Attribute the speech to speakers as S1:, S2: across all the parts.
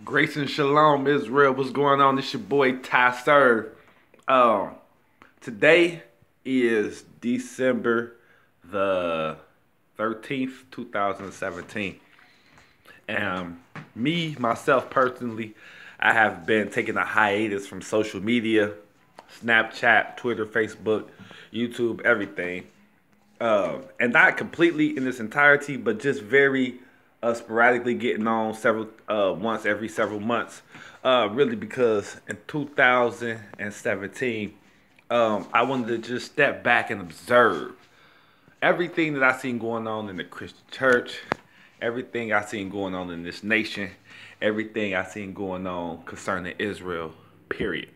S1: Grace and Shalom, Israel. What's going on? This your boy TY-Serv. Today is December the 13th, 2017. And myself personally, I have been taking a hiatus from social media, Snapchat, Twitter, Facebook, YouTube, everything. And not completely in its entirety, but just very sporadically getting on once every several months. Really, because in 2017, I wanted to just step back and observe everything that I seen going on in the Christian church, everything I seen going on in this nation, everything I seen going on concerning Israel. Period.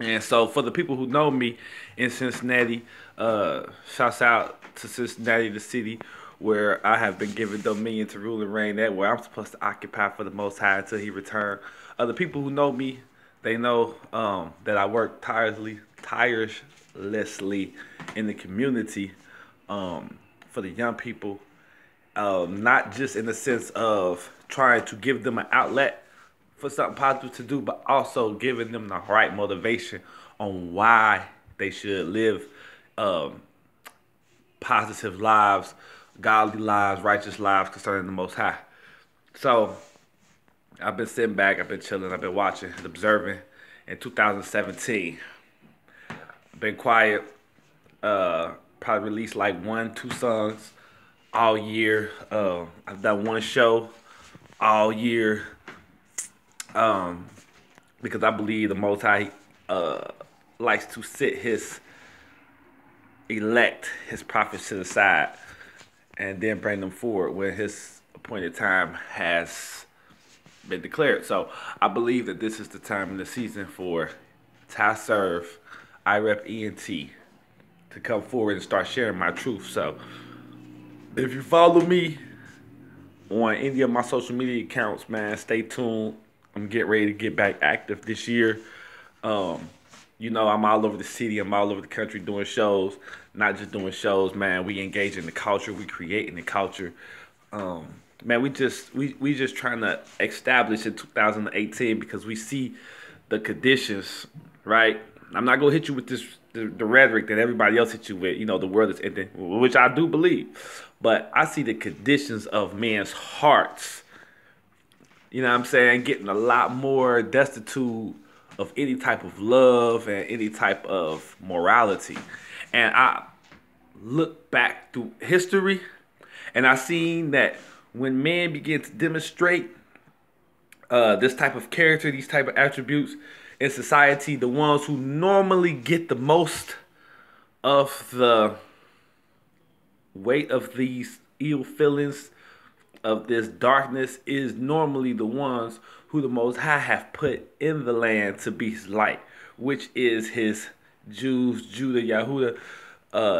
S1: And so for the people who know me in Cincinnati, shouts out to Cincinnati, the city where I have been given dominion to rule and reign at, where I'm supposed to occupy for the Most High until He return. The people who know me, they know that I work tirelessly in the community for the young people, not just in the sense of trying to give them an outlet for something positive to do, but also giving them the right motivation on why they should live positive lives, godly lives, righteous lives concerning the Most High. So I've been sitting back, I've been chilling, I've been watching, observing. In 2017, I've been quiet. Probably released like 1, 2 songs all year. I've done one show all year. Because I believe the Most High likes to sit His elect, His prophets to the side, and then bring them forward when His appointed time has been declared. So I believe that this is the time in the season for TY-Serv, iRep ENT to come forward and start sharing my truth. So if you follow me on any of my social media accounts, man, stay tuned. I'm getting ready to get back active this year. I'm all over the city. I'm all over the country doing shows. Not just doing shows, man. We engage in the culture. We creating the culture. Man, we just trying to establish in 2018 because we see the conditions, right? I'm not gonna hit you with the rhetoric that everybody else hit you with. The world is ending, which I do believe, but I see the conditions of men's hearts. You know what I'm saying? Getting a lot more destitute of any type of love and any type of morality. And I look back through history and I seen that when men begin to demonstrate this type of character, these type of attributes in society, the ones who normally get the most of the weight of these ill feelings, of this darkness, is normally the ones who the Most High have put in the land to be His light, which is His Jews, Judah, Yahudah,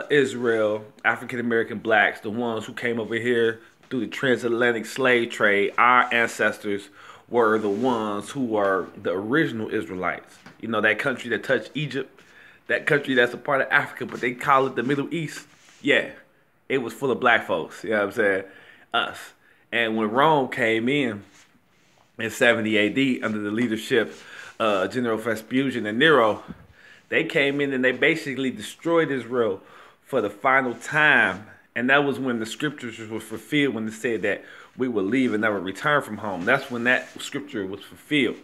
S1: Israel, African American blacks, the ones who came over here through the transatlantic slave trade. Our ancestors were the ones who were the original Israelites. That country that touched Egypt, that country that's a part of Africa, but they call it the Middle East. Yeah, it was full of black folks. You know what I'm saying? Us. And when Rome came in 70 AD under the leadership General Vespuccian and Nero, they came in and they basically destroyed Israel for the final time. And that was when the scriptures were fulfilled, when it said that we will leave and never return from home. That's when that scripture was fulfilled,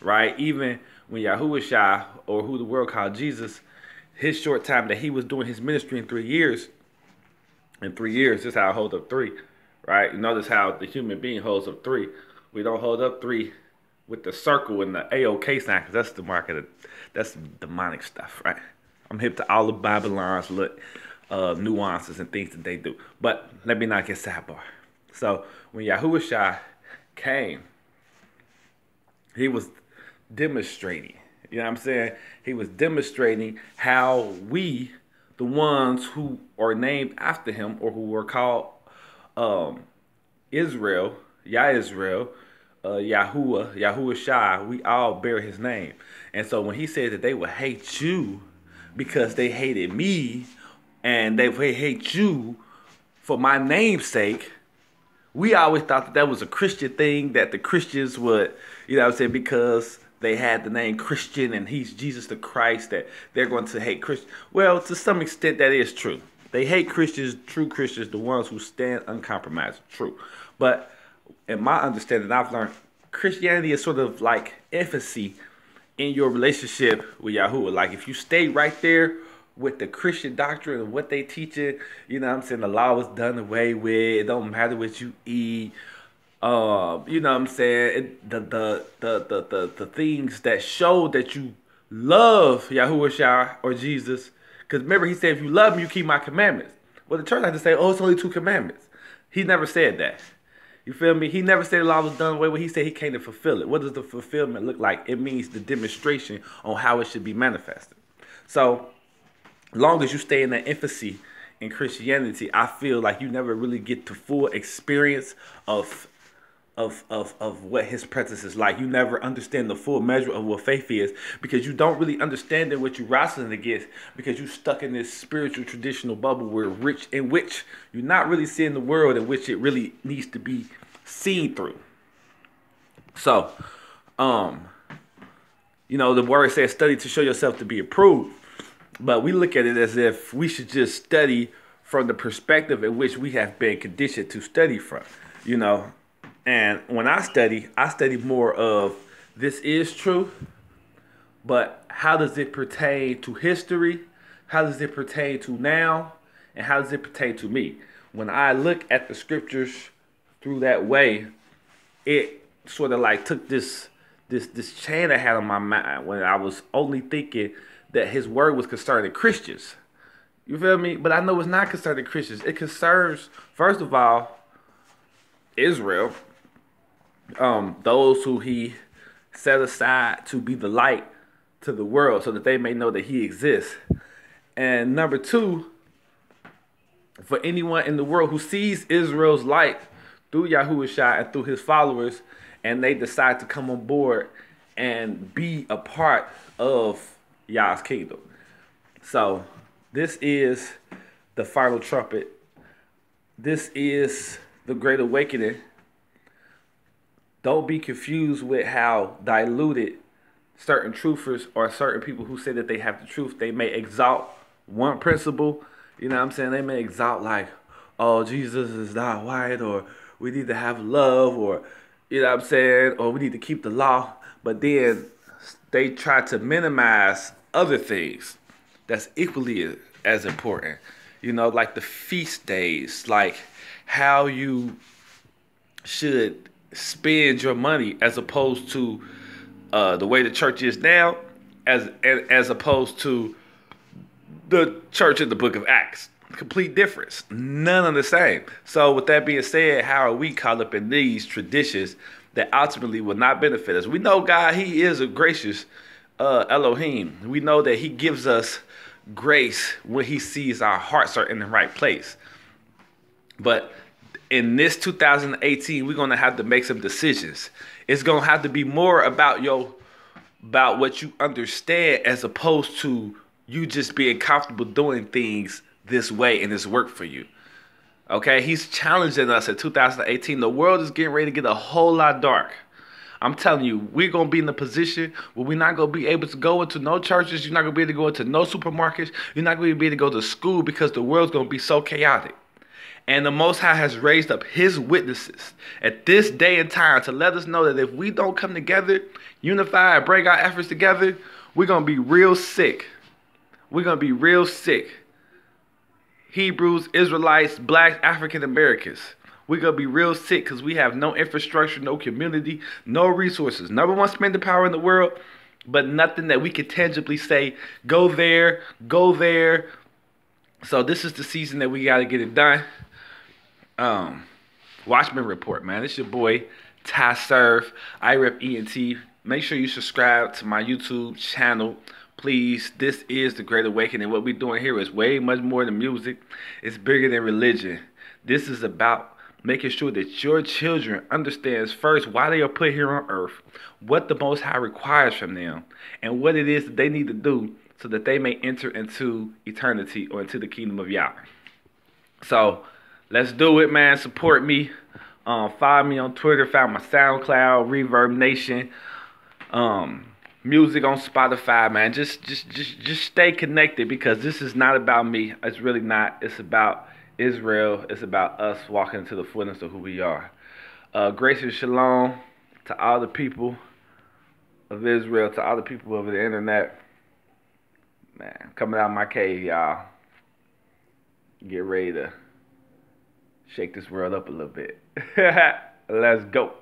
S1: right? Even when Yahushua, or who the world called Jesus, his short time that he was doing his ministry in 3 years, this is how I hold up 3. Right? You notice how the human being holds up 3. We don't hold up 3 with the circle and the AOK sign, because that's the mark of that's demonic stuff, right? I'm hip to all of Babylon's nuances and things that they do. But let me not get sidebar. So when Yahushua came, he was demonstrating. You know what I'm saying? He was demonstrating how we, the ones who are named after him or who were called Israel, Yahuah, Yahushua, we all bear his name. And so when he said that they would hate you because they hated me, and they would hate you for my name's sake, We always thought that that was a Christian thing, that the Christians would, you know what I'm saying, because they had the name Christian and he's Jesus the Christ, that they're going to hate Christians. Well, to some extent, that is true. They hate Christians, true Christians, the ones who stand uncompromised, true. But in my understanding, I've learned Christianity is sort of like infancy in your relationship with Yahuwah. Like if you stay right there with the Christian doctrine and what they teach it, you know what I'm saying, the law was done away with. It don't matter what you eat. You know what I'm saying? The things that show that you love Yahuwah Shah or Jesus. Because remember, he said, if you love me, you keep my commandments. Well, the church had to say, oh, it's only 2 commandments. He never said that. You feel me? He never said the law was done away with. He said he came to fulfill it. What does the fulfillment look like? It means the demonstration on how it should be manifested. So, long as you stay in that infancy in Christianity, I feel like you never really get the full experience of what his presence is like. You never understand the full measure of what faith is because you don't really understand it, what you're wrestling against, because you're stuck in this spiritual traditional bubble in which you're not really seeing the world in which it really needs to be seen through. So, you know, the word says study to show yourself to be approved. But we look at it as if we should just study from the perspective in which we have been conditioned to study from, you know. And when I study more of this is true, but how does it pertain to history? How does it pertain to now? And how does it pertain to me? When I look at the scriptures through that way, it sort of like took this chain I had on my mind when I was only thinking that his word was concerning Christians. You feel me? But I know it's not concerning Christians. It concerns, first of all, Israel. Those who he set aside to be the light to the world so that they may know that he exists. And number 2, for anyone in the world who sees Israel's light through Yahuwah Shah and through his followers, and they decide to come on board and be a part of Yah's kingdom. So this is the final trumpet. This is the Great Awakening. Don't be confused with how diluted certain truthers or certain people who say that they have the truth. They may exalt one principle. You know what I'm saying? They may exalt like, oh, Jesus is not white, or we need to have love, or, you know what I'm saying, or we need to keep the law. But then they try to minimize other things that's equally as important. You know, like the feast days, like how you should spend your money as opposed to the way the church is now, as opposed to the church in the book of Acts. Complete difference. None of the same. So with that being said, how are we caught up in these traditions that ultimately will not benefit us? We know God, he is a gracious Elohim. We know that he gives us grace when he sees our hearts are in the right place. But in this 2018, we're going to have to make some decisions. It's going to have to be more about what you understand as opposed to you just being comfortable doing things this way and it's work for you. Okay, he's challenging us in 2018. The world is getting ready to get a whole lot dark. I'm telling you, we're going to be in a position where we're not going to be able to go into no churches. You're not going to be able to go into no supermarkets. You're not going to be able to go to school because the world's going to be so chaotic. And the Most High has raised up his witnesses at this day and time to let us know that if we don't come together, unify, and bring our efforts together, we're going to be real sick. We're going to be real sick. Hebrews, Israelites, Blacks, African Americans. We're going to be real sick because we have no infrastructure, no community, no resources. Number one spending power in the world, but nothing that we could tangibly say, go there, go there. So this is the season that we got to get it done. Watchman Report, man. It's your boy, TY-Serv, iRep ENT. Make sure you subscribe to my YouTube channel. Please, this is the Great Awakening. What we're doing here is way much more than music. It's bigger than religion. This is about making sure that your children understands first why they are put here on earth, what the Most High requires from them, and what it is that they need to do so that they may enter into eternity or into the kingdom of Yah. So, let's do it, man. Support me. Follow me on Twitter. Follow my SoundCloud, Reverb Nation. Music on Spotify, man. Just stay connected, because this is not about me. It's really not. It's about Israel. It's about us walking into the fullness of who we are. Grace and shalom to all the people of Israel, to all the people over the internet. Man, coming out of my cave, y'all. Get ready to shake this world up a little bit. Let's go.